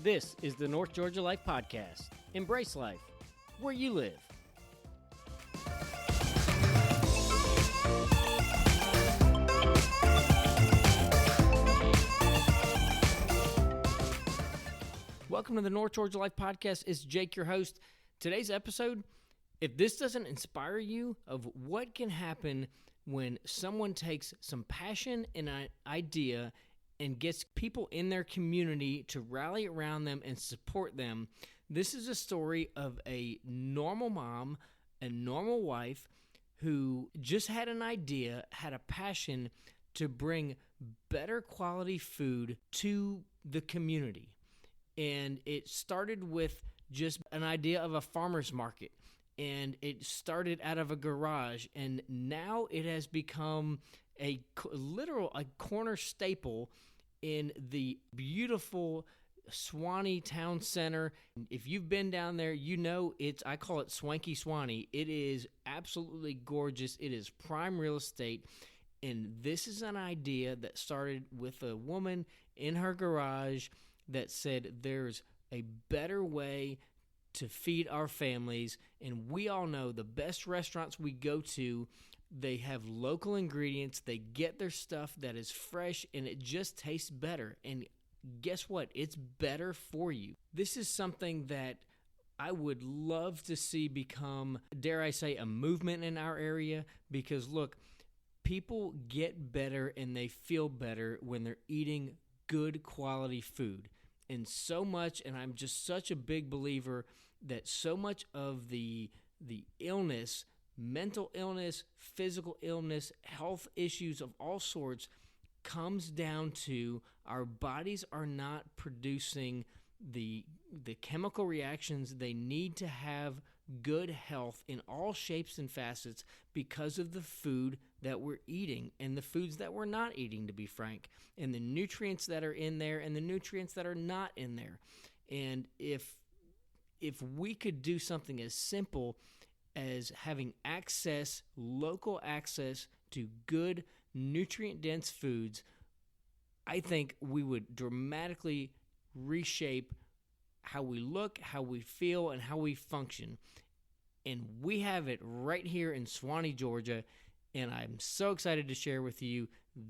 This is the North Georgia Life Podcast. Embrace life where you live. Welcome to the North Georgia Life Podcast. It's Jake, your host. Today's episode, if this doesn't inspire you of what can happen when someone takes some passion and an idea and gets people in their community to rally around them and support them, this is a story of a normal mom, a normal wife who just had an idea, had a passion to bring better quality food to the community. And it started with just an idea of a farmer's market. And it started out of a garage. And now it has become a corner staple in the beautiful Suwanee Town Center. If you've been down there, you know I call it Swanky Suwanee. It is absolutely gorgeous. It is prime real estate. And this is an idea that started with a woman in her garage that said there's a better way to feed our families. And we all know the best restaurants we go to, they have local ingredients. They get their stuff that is fresh and it just tastes better. And guess what? It's better for you. This is something that I would love to see become, dare I say, a movement in our area, because look, people get better and they feel better when they're eating good quality food. And so much, and I'm just such a big believer that so much of the illness, mental illness, physical illness, health issues of all sorts comes down to our bodies are not producing the chemical reactions they need to have good health in all shapes and facets because of the food that we're eating and the foods that we're not eating, to be frank, and the nutrients that are in there and the nutrients that are not in there. And if we could do something as simple as having local access to good nutrient-dense foods, I think we would dramatically reshape how we look, how we feel, and how we function. And we have it right here in Suwanee, Georgia. And I'm so excited to share with you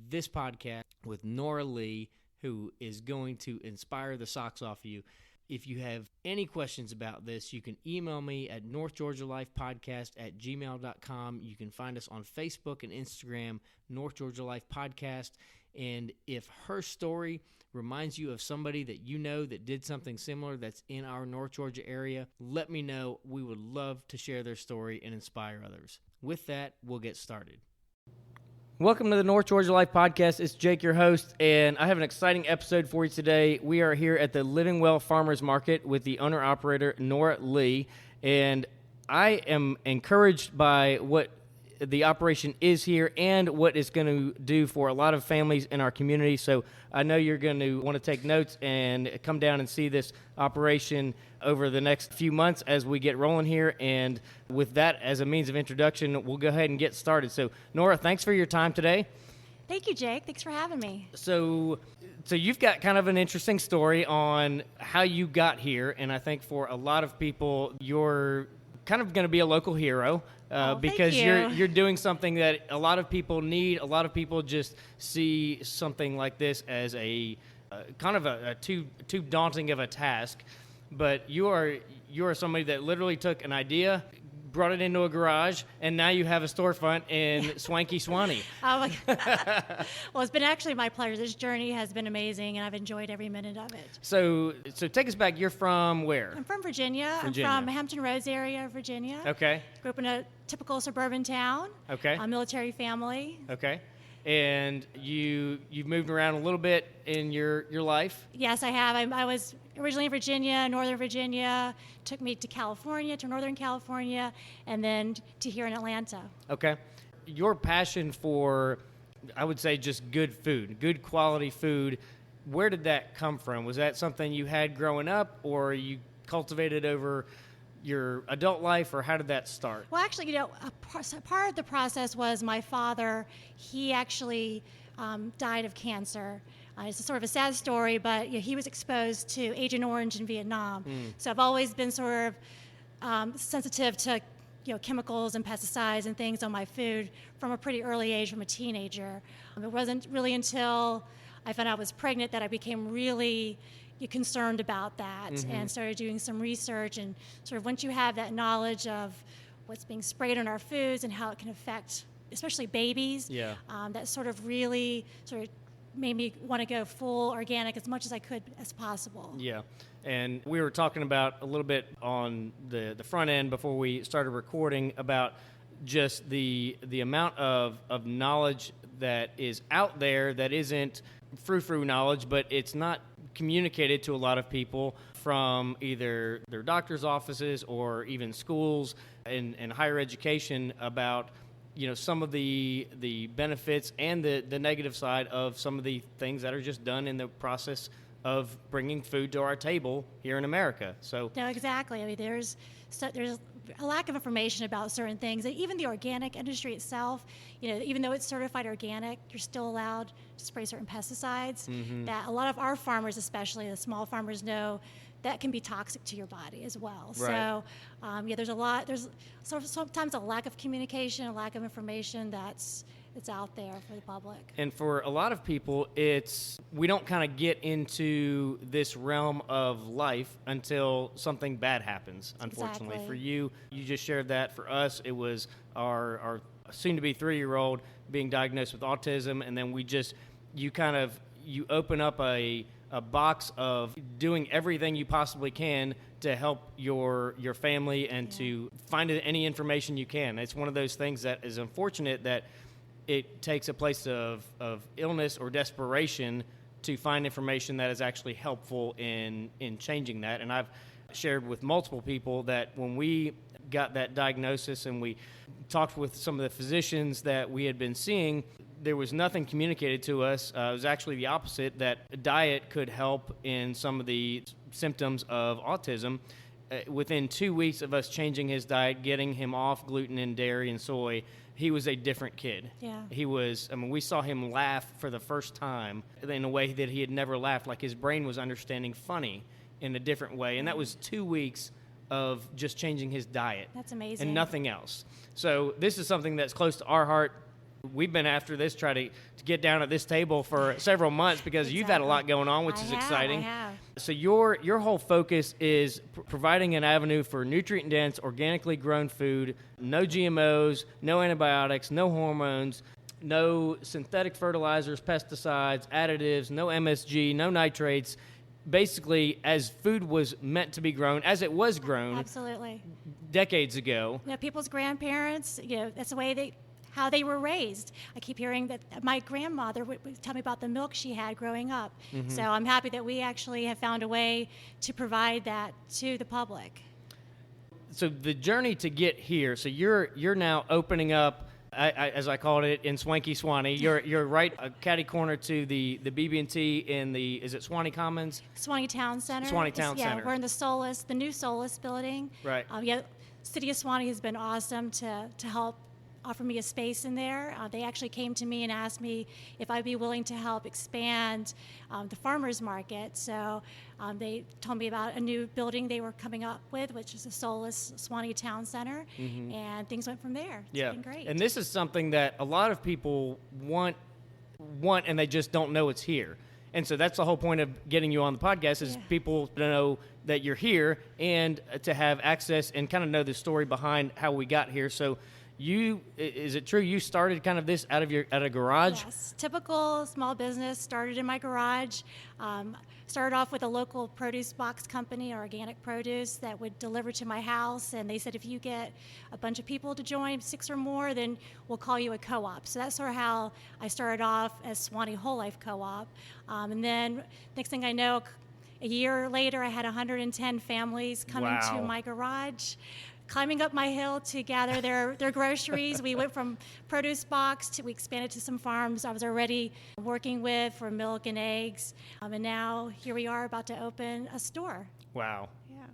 this podcast with Nora Lee, who is going to inspire the socks off of you. If you have any questions about this, you can email me at northgeorgialifepodcast@gmail.com. You can find us on Facebook and Instagram, North Georgia Life Podcast. And if her story reminds you of somebody that you know that did something similar that's in our North Georgia area, let me know. We would love to share their story and inspire others. With that, we'll get started. Welcome to the North Georgia Life Podcast. It's Jake, your host, and I have an exciting episode for you today. We are here at the Living Well Farmers Market with the owner-operator, Nora Lee, and I am encouraged by what the operation is here and what it's going to do for a lot of families in our community. So I know you're going to want to take notes and come down and see this operation over the next few months as we get rolling here. And with that as a means of introduction, we'll go ahead and get started. So Nora, thanks for your time today. Thank you, Jake. Thanks for having me. So you've got kind of an interesting story on how you got here. And I think for a lot of people, you're kind of going to be a local hero. Because you're doing something that a lot of people need. A lot of people just see something like this as a kind of a too daunting of a task. But you are somebody that literally took an idea, brought it into a garage, and now you have a storefront in Swanky Suwanee. Oh my God. Well, it's been actually my pleasure. This journey has been amazing, and I've enjoyed every minute of it. So take us back. You're from where? I'm from Virginia. I'm from Hampton Roads area of Virginia. Okay. Grew up in a typical suburban town. Okay. A military family. Okay. And you've moved around a little bit in your life? Yes, I have. I was originally in Virginia, Northern Virginia. Took me to California, to Northern California, and then to here in Atlanta. Okay. Your passion for, I would say, just good food, good quality food, where did that come from? Was that something you had growing up, or you cultivated over your adult life, or how did that start? Well, actually, a part of the process was my father. He actually died of cancer It's a sort of a sad story, but he was exposed to Agent Orange in Vietnam. So I've always been sort of sensitive to chemicals and pesticides and things on my food from a pretty early age, from a teenager. It wasn't really until I found out I was pregnant that I became really concerned about that and started doing some research. And sort of once you have that knowledge of what's being sprayed on our foods and how it can affect especially babies, that sort of really sort of made me want to go full organic as much as I could as possible. Yeah. And we were talking about a little bit on the front end before we started recording about just the amount of knowledge that is out there that isn't frou-frou knowledge, but it's not communicated to a lot of people from either their doctor's offices or even schools and higher education about some of the benefits and the negative side of some of the things that are just done in the process of bringing food to our table here in America. So no, exactly. I mean, there's a lack of information about certain things. And even the organic industry itself, even though it's certified organic, you're still allowed to spray certain pesticides that a lot of our farmers, especially the small farmers, know that can be toxic to your body as well. Right. So, there's sometimes a lack of communication, a lack of information that's out there for the public. And for a lot of people, we don't kind of get into this realm of life until something bad happens, unfortunately. Exactly. For you just shared that. For us, it was our soon-to-be 3-year-old being diagnosed with autism, and then you open up a box of doing everything you possibly can to help your family and to find any information you can. It's one of those things that is unfortunate that it takes a place of illness or desperation to find information that is actually helpful in changing that. And I've shared with multiple people that when we got that diagnosis and we talked with some of the physicians that we had been seeing, there was nothing communicated to us. It was actually the opposite, that diet could help in some of the symptoms of autism. Within 2 weeks of us changing his diet, getting him off gluten and dairy and soy, he was a different kid. Yeah. We saw him laugh for the first time in a way that he had never laughed, like his brain was understanding funny in a different way. And that was 2 weeks of just changing his diet. That's amazing. And nothing else. So this is something that's close to our heart. We've been after this, try to get down at this table for several months because you've had a lot going on, which is exciting. I have. So your whole focus is providing an avenue for nutrient-dense, organically grown food, no GMOs, no antibiotics, no hormones, no synthetic fertilizers, pesticides, additives, no MSG, no nitrates, basically as food was meant to be grown, as it was grown. Absolutely. Decades ago. People's grandparents, that's the way how they were raised. I keep hearing that my grandmother would tell me about the milk she had growing up. So I'm happy that we actually have found a way to provide that to the public. So the journey to get here, so you're now opening up, as I called it, in Swanky Suwanee. You're right catty corner to the BB&T in is it Suwanee Commons? Suwanee Town Center. Suwanee Town Center. Yeah, we're in the new Solus building. Right. City of Suwanee has been awesome to help offer me a space in there. They actually came to me and asked me if I'd be willing to help expand the farmers market. So they told me about a new building they were coming up with, which is the Solus Suwanee Town Center, and things went from there. It's been great. And this is something that a lot of people want, and they just don't know it's here. And so that's the whole point of getting you on the podcast is people to know that you're here and to have access and kind of know the story behind how we got here. So is it true you started kind of this out of a garage? Yes, typical small business, started in my garage. Started off with a local produce box company, organic produce, that would deliver to my house. And they said, if you get a bunch of people to join, 6 or more, then we'll call you a co-op. So that's sort of how I started off as Suwanee Whole Life Co-op. And then next thing I know, a year later, I had 110 families coming to my garage, climbing up my hill to gather their groceries. We went from produce box we expanded to some farms I was already working with for milk and eggs. And now here we are about to open a store. Wow. Yeah.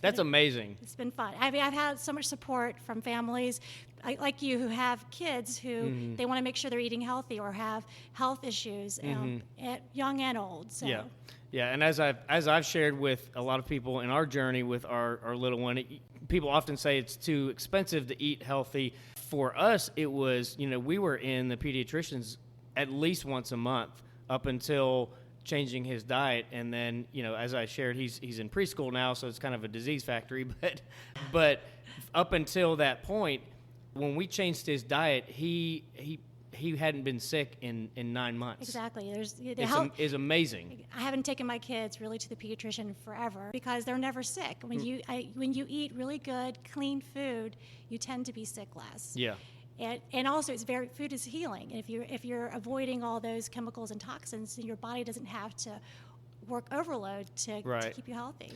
That's amazing. It's been fun. I've had so much support from families. like you, who have kids who they want to make sure they're eating healthy or have health issues, at young and old. So. Yeah, and as I've shared with a lot of people in our journey with our little one, people often say it's too expensive to eat healthy. For us, it was, we were in the pediatrician's at least once a month up until changing his diet, and then as I shared, he's in preschool now, so it's kind of a disease factory. But up until that point, when we changed his diet, he hadn't been sick in 9 months. Exactly. It's amazing. I haven't taken my kids really to the pediatrician forever because they're never sick. When you eat really good, clean food, you tend to be sick less. Yeah. And also, food is healing. If you're avoiding all those chemicals and toxins, then your body doesn't have to work overload to keep you healthy.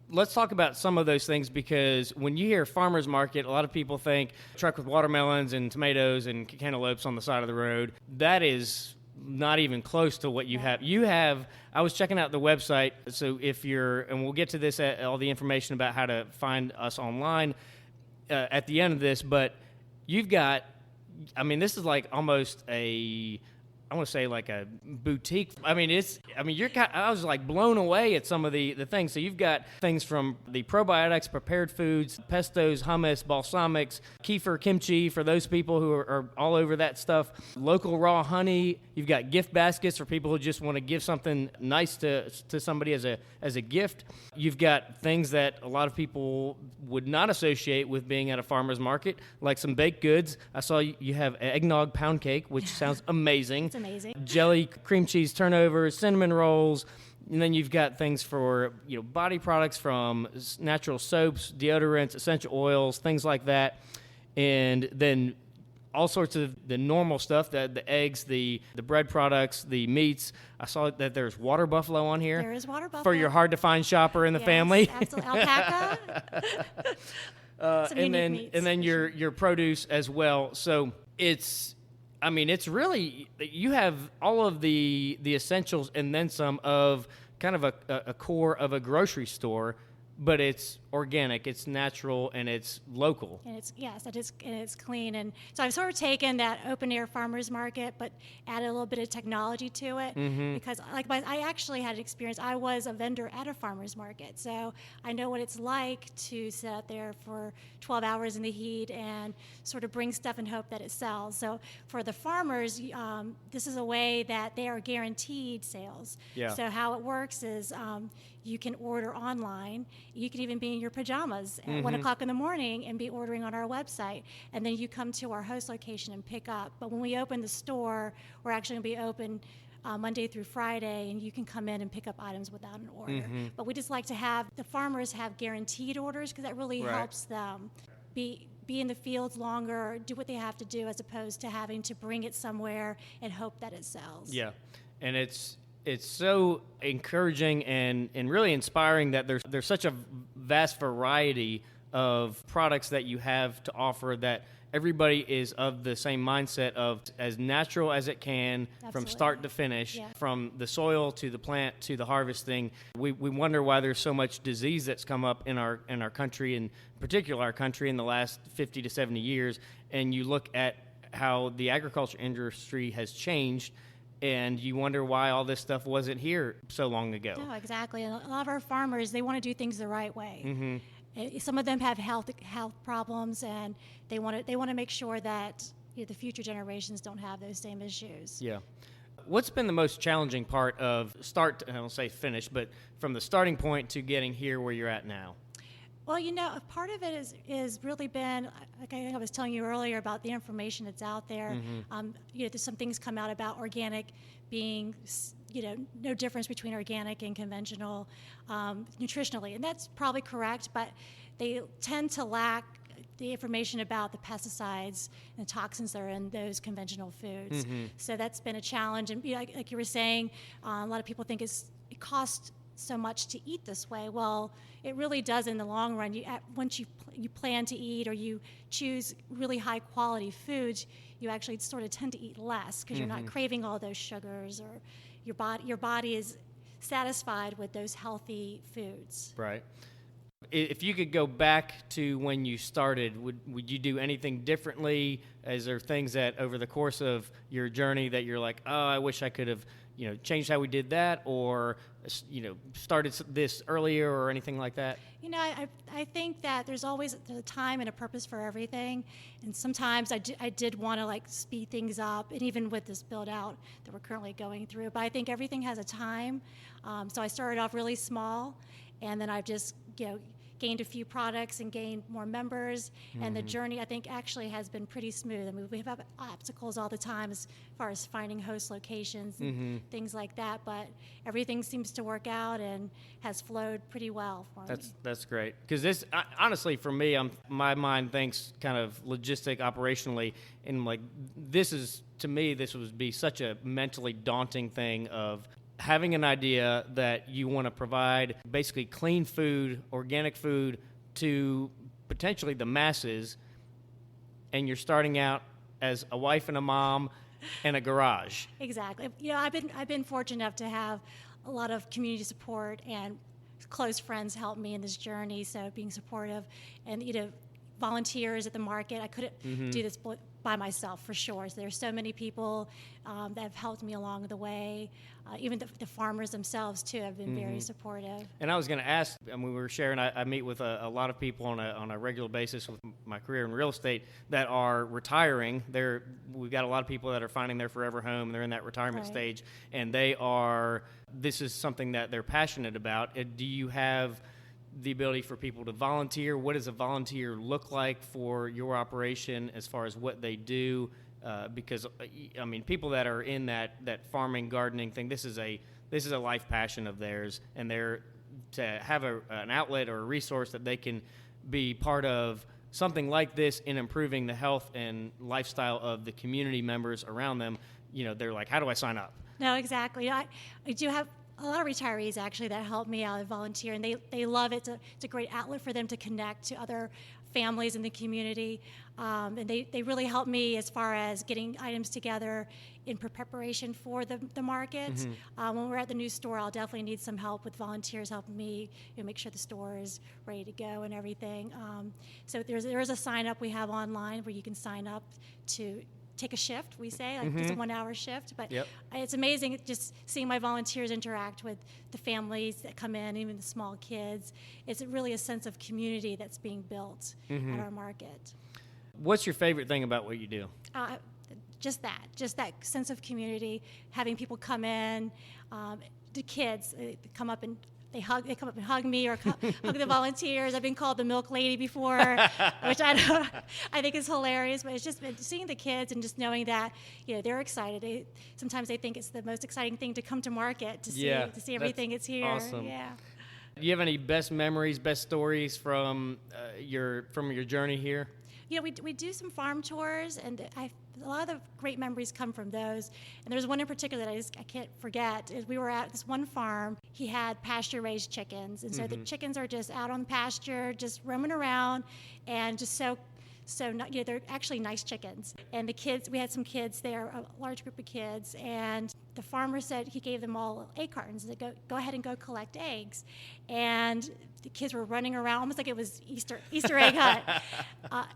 Let's talk about some of those things, because when you hear farmer's market, a lot of people think truck with watermelons and tomatoes and cantaloupes on the side of the road. That is not even close to what you have. I was checking out the website, so and we'll get to this, all the information about how to find us online at the end of this, but you've got, this is like almost I want to say like a boutique. I was like blown away at some of the things. So you've got things from the probiotics, prepared foods, pestos, hummus, balsamics, kefir, kimchi for those people who are all over that stuff, local raw honey. You've got gift baskets for people who just want to give something nice to somebody as a gift. You've got things that a lot of people would not associate with being at a farmer's market, like some baked goods. I saw you have eggnog pound cake, which sounds amazing. It's amazing. Jelly, cream cheese turnovers, cinnamon rolls, and then you've got things for body products, from natural soaps, deodorants, essential oils, things like that, and then all sorts of the normal stuff, the eggs, the bread products, the meats. I saw that there's water buffalo on here. There is water buffalo. For your hard-to-find shopper in the family. Absolutely. Alpaca. And then your produce as well. So it's really, you have all of the essentials and then some of kind of a core of a grocery store, but it's organic, it's natural, and it's local. And it's clean. And so I've sort of taken that open air farmers market, but added a little bit of technology to it, because I actually had an experience. I was a vendor at a farmers market, so I know what it's like to sit out there for 12 hours in the heat and sort of bring stuff and hope that it sells. So for the farmers, this is a way that they are guaranteed sales. Yeah. So how it works is you can order online. You can even be in your pajamas at 1 o'clock in the morning and be ordering on our website. And then you come to our host location and pick up. But when we open the store, we're actually going to be open Monday through Friday, and you can come in and pick up items without an order. But we just like to have the farmers have guaranteed orders, because that really helps them be in the fields longer, do what they have to do, as opposed to having to bring it somewhere and hope that it sells. Yeah, and it's so encouraging and really inspiring that there's such a vast variety of products that you have to offer, that everybody is of the same mindset of as natural as it can. Absolutely. From start to finish, from the soil to the plant to the harvesting. We wonder why there's so much disease that's come up in our country, in particular our country, in the last 50 to 70 years. And you look at how the agriculture industry has changed, and you wonder why all this stuff wasn't here so long ago. No, exactly. And a lot of our farmers, they want to do things the right way. Some of them have health problems, and they want to make sure that the future generations don't have those same issues. Yeah. What's been the most challenging part of I don't say finish, but from the starting point to getting here where you're at now? Well, part of it is really been, like I think I was telling you earlier, about the information that's out there. There's some things come out about organic being, no difference between organic and conventional nutritionally, and that's probably correct, but they tend to lack the information about the pesticides and toxins that are in those conventional foods. So that's been a challenge. And like you were saying, a lot of people think it costs so much to eat this way. Well, it really does in the long run. Once you plan to eat, or you choose really high quality foods, you actually sort of tend to eat less, because you're not craving all those sugars, or your body is satisfied with those healthy foods. Right. If you could go back to when you started, would you do anything differently? Is there things that over the course of your journey that you're like, oh, I wish I could have, changed how we did that, or, started this earlier or anything like that? I think that there's always a time and a purpose for everything. And sometimes I did want to speed things up, and even with this build out that we're currently going through. But I think everything has a time. So I started off really small, and then I've just, gained a few products and gained more members. And the journey, I think, actually has been pretty smooth. I mean, we have obstacles all the time as far as finding host locations and things like that, but everything seems to work out and has flowed pretty well for me. That's great. Because this, honestly, for me, my mind thinks kind of logistic, operationally, and to me, this would be such a mentally daunting thing of having an idea that you want to provide basically clean food, organic food to potentially the masses, and you're starting out as a wife and a mom and a garage. Exactly. I've been fortunate enough to have a lot of community support and close friends help me in this journey. So being supportive and volunteers at the market, I couldn't do this by myself for sure. So there's so many people that have helped me along the way. Even the farmers themselves too have been very supportive. And I was going to ask, we were sharing, I meet with a lot of people on a regular basis with my career in real estate that are retiring. We've got a lot of people that are finding their forever home. They're in that retirement stage, and this is something that they're passionate about. Do you have the ability for people to volunteer? What does a volunteer look like for your operation as far as what they do? Because people that are in that farming, gardening thing, this is a life passion of theirs, and they're to have an outlet or a resource that they can be part of something like this in improving the health and lifestyle of the community members around them. They're like, how do I sign up? No, exactly. I do have a lot of retirees actually that help me out and volunteer, and they love it. It's a great outlet for them to connect to other families in the community, and they really help me as far as getting items together in preparation for the market. When we're at the new store, I'll definitely need some help with volunteers helping me make sure the store is ready to go and everything. So there is a sign up we have online where you can sign up to take a shift, we say, just a 1 hour shift. But it's amazing just seeing my volunteers interact with the families that come in, even the small kids. It's really a sense of community that's being built at our market. What's your favorite thing about what you do? Just that sense of community, having people come in, the kids come up and they come up and hug me or hug the volunteers. I've been called the milk lady before, which I think is hilarious. But it's just been seeing the kids and just knowing that they're excited. Sometimes they think it's the most exciting thing to come to market to see everything that's here. Awesome. Yeah. Do you have any best memories, best stories from your journey here? We do some farm tours, and a lot of the great memories come from those. And there's one in particular that I can't forget. We were at this one farm. He had pasture-raised chickens, and so the chickens are just out on pasture, just roaming around, and just so they're actually nice chickens. And the kids, we had some kids there, a large group of kids, and the farmer said he gave them all egg cartons. They go ahead and go collect eggs, and the kids were running around almost like it was Easter egg hunt.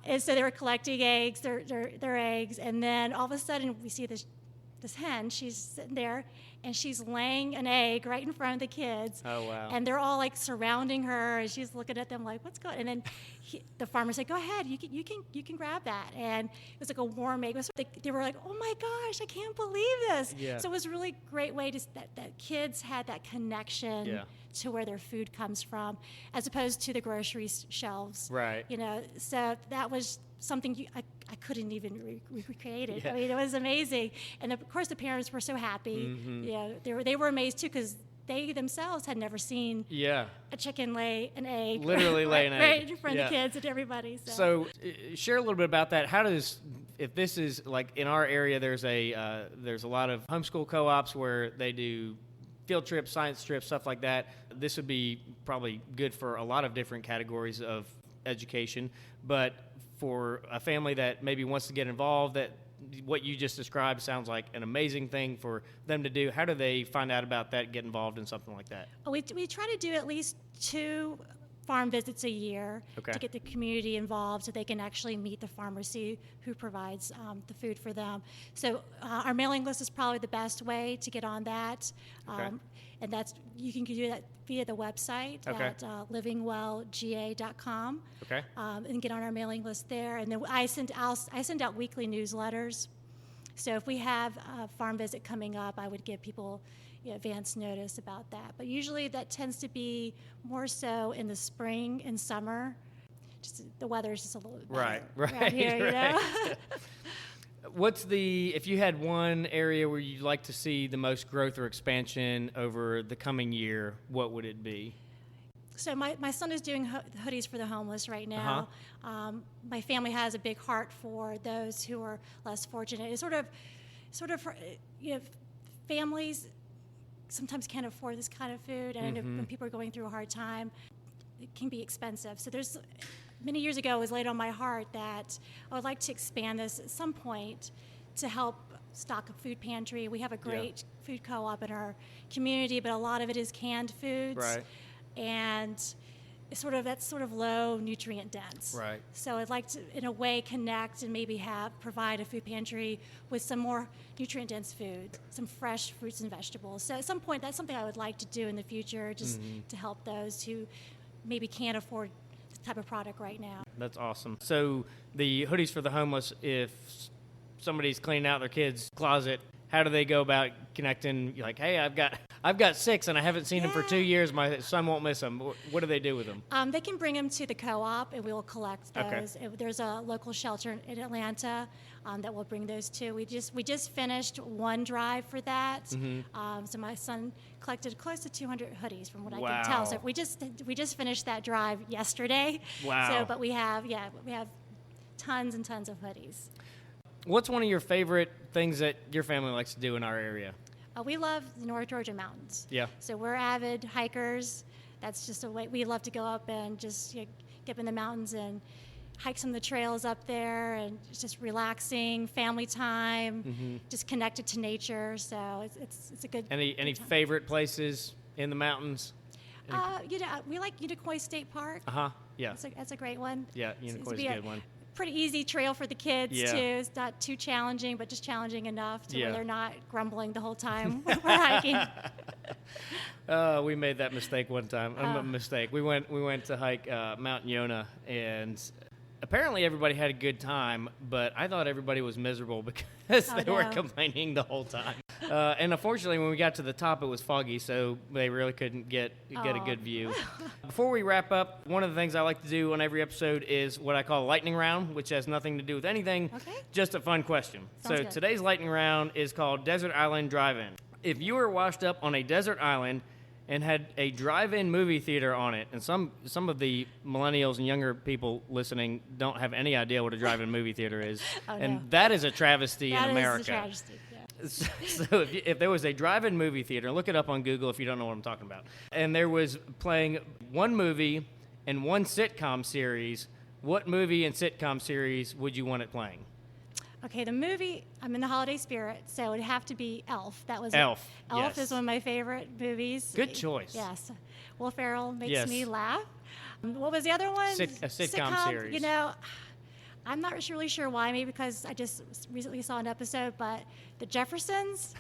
And so they were collecting eggs, their eggs, and then all of a sudden we see this hen. She's sitting there, and she's laying an egg right in front of the kids. Oh, wow. And they're all surrounding her, and she's looking at them like, what's going on? And then the farmer said, go ahead, you can grab that. And it was like a warm egg. They were like, oh my gosh, I can't believe this. Yeah. So it was a really great way that kids had that connection to where their food comes from, as opposed to the grocery shelves. Right. So that was something I couldn't even recreate it. Yeah. I mean, it was amazing. And of course the parents were so happy. They were amazed too, because they themselves had never seen a chicken lay an egg. Literally lay an egg. Right in front of the kids and everybody. So share a little bit about that. If this is like in our area, there's a lot of homeschool co-ops where they do field trips, science trips, stuff like that. This would be probably good for a lot of different categories of education, but for a family that maybe wants to get involved, that what you just described sounds like an amazing thing for them to do. How do they find out about that, get involved in something like that? We try to do at least two farm visits a year Okay. to get the community involved so they can actually meet the farmers, see who provides the food for them. So our mailing list is probably the best way to get on that. Okay. And you can do that via the website Okay. at livingwellga.com. Okay. And get on our mailing list there. And then I send out weekly newsletters. So if we have a farm visit coming up, I would give people advance notice about that. But usually that tends to be more so in the spring and summer. Just the weather is just a little bit better Right. around here, you know? If you had one area where you'd like to see the most growth or expansion over the coming year, what would it be? So my son is doing hoodies for the homeless right now. My family has a big heart for those who are less fortunate. It's sort of, families sometimes can't afford this kind of food, and when people are going through a hard time, it can be expensive. So many years ago, it was laid on my heart that I would like to expand this at some point to help stock a food pantry. We have a great food co-op in our community, but a lot of it is canned foods. Right. And that's sort of low nutrient dense. Right. So I'd like to, in a way, connect and maybe provide a food pantry with some more nutrient dense food, some fresh fruits and vegetables. So at some point, that's something I would like to do in the future, just to help those who maybe can't afford this type of product right now. That's awesome. So the hoodies for the homeless, if somebody's cleaning out their kid's closet, how do they go about connecting? You're like, hey, I've got 6 and I haven't seen them for 2 years. My son won't miss them. What do they do with them? They can bring them to the co-op and we will collect those. Okay. There's a local shelter in Atlanta that we'll bring those to. We just finished one drive for that. So my son collected close to 200 hoodies from what I can tell. So we just finished that drive yesterday. Wow. So but we have tons and tons of hoodies. What's one of your favorite things that your family likes to do in our area? We love the North Georgia mountains. Yeah. So we're avid hikers. That's just a way we love to go up and just get up in the mountains and hike some of the trails up there, and it's just relaxing, family time, just connected to nature. So it's a good. Any favorite places in the mountains? We like Unicoi State Park. Yeah. That's a great one. Yeah, Unicoi is a good one. Pretty easy trail for the kids Yeah. too. It's not too challenging, but just challenging enough to where Yeah. they're not grumbling the whole time we're hiking. We made that mistake one time. A mistake. We went to hike Mount Yonah, and apparently everybody had a good time, but I thought everybody was miserable because they were complaining the whole time. And unfortunately, when we got to the top, it was foggy, so they really couldn't get a good view. Before we wrap up, one of the things I like to do on every episode is what I call a lightning round, which has nothing to do with anything, just a fun question. Sounds good. Today's lightning round is called Desert Island Drive-In. If you were washed up on a desert island and had a drive-in movie theater on it, and some of the millennials and younger people listening don't have any idea what a drive-in movie theater is, and that is a travesty in America. That is a travesty. So if there was a drive-in movie theater, look it up on Google if you don't know what I'm talking about, and there was playing one movie and one sitcom series, what movie and sitcom series would you want it playing? Okay, the movie, I'm in the holiday spirit, so it would have to be Elf. That was Elf. Elf Yes. is one of my favorite movies. Good choice. Yes. Will Ferrell makes Yes. me laugh. What was the other one? A sitcom series. You know, I'm not really sure why, maybe because I just recently saw an episode, but The Jeffersons.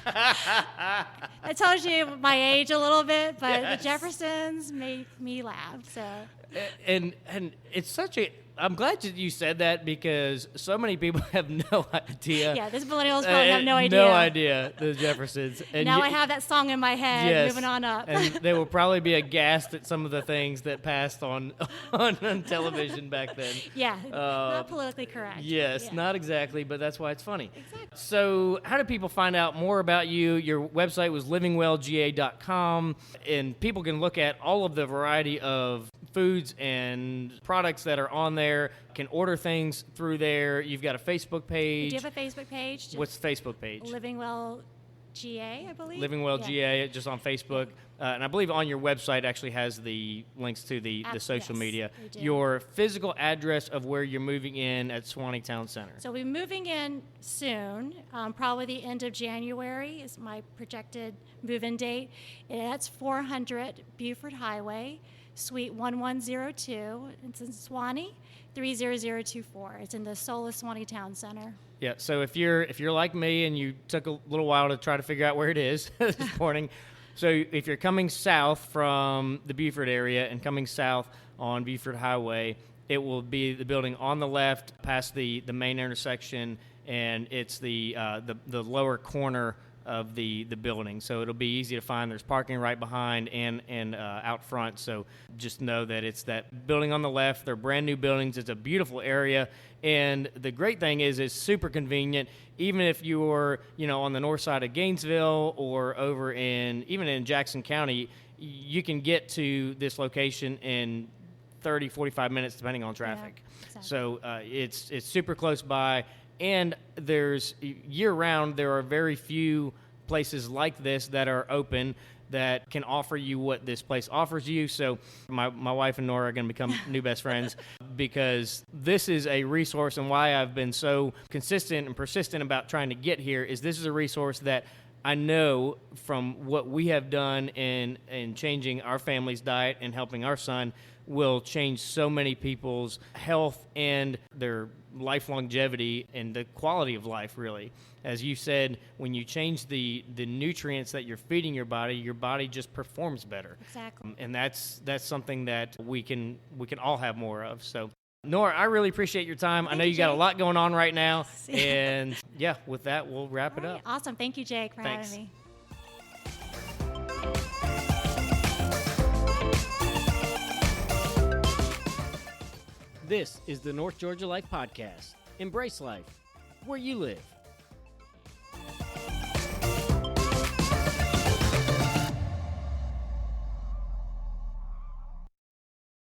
That tells you my age a little bit, but Yes. The Jeffersons made me laugh. So. And it's such a... I'm glad that you said that because so many people have no idea. Yeah, these millennials probably have no idea. No idea, the Jeffersons. And Now I have that song in my head, yes, moving on up. And they will probably be aghast at some of the things that passed on television back then. Yeah, not politically correct. Yes, Yeah. not exactly, but that's why it's funny. Exactly. So how do people find out more about you? Your website was livingwellga.com, and people can look at all of the variety of foods and products that are on there, can order things through there. You've got a Facebook page. Do you have a Facebook page? What's the Facebook page? Living Well GA, I believe. Living Well GA, just on Facebook. And I believe on your website actually has the links to the social media. we do. Your physical address of where you're moving in at Suwanee Town Center. So we're moving in soon, probably the end of January is my projected move-in date. And that's 400 Buford Highway, Suite 1102. It's in Suwanee, 30024. It's in the Solis Suwanee Town Center. Yeah, so if you're like me and you took a little while to try to figure out where it is this morning, so if you're coming south from the Beaufort area and coming south on Beaufort Highway, it will be the building on the left past the main intersection, and it's the lower corner of the building. So it'll be easy to find. There's parking right behind and out front. So just know that it's that building on the left. They're brand new buildings. It's a beautiful area. And the great thing is it's super convenient. Even if you're, on the north side of Gainesville or over even in Jackson County, you can get to this location in 30, 45 minutes, depending on traffic. Yeah, exactly. So it's super close by. And there's year-round, there are very few places like this that are open that can offer you what this place offers you. So my wife and Nora are going to become new best friends because this is a resource, and why I've been so consistent and persistent about trying to get here is this is a resource that I know from what we have done in changing our family's diet and helping our son will change so many people's health and their life longevity and the quality of life, really. As you said, when you change the nutrients that you're feeding your body just performs better. Exactly. And that's something that we can all have more of. So, Nora, I really appreciate your time. I know you got a lot going on right now. And yeah, with that, we'll wrap it up. Awesome. Thank you, Jake, for having me. This is the North Georgia Life Podcast. Embrace life where you live.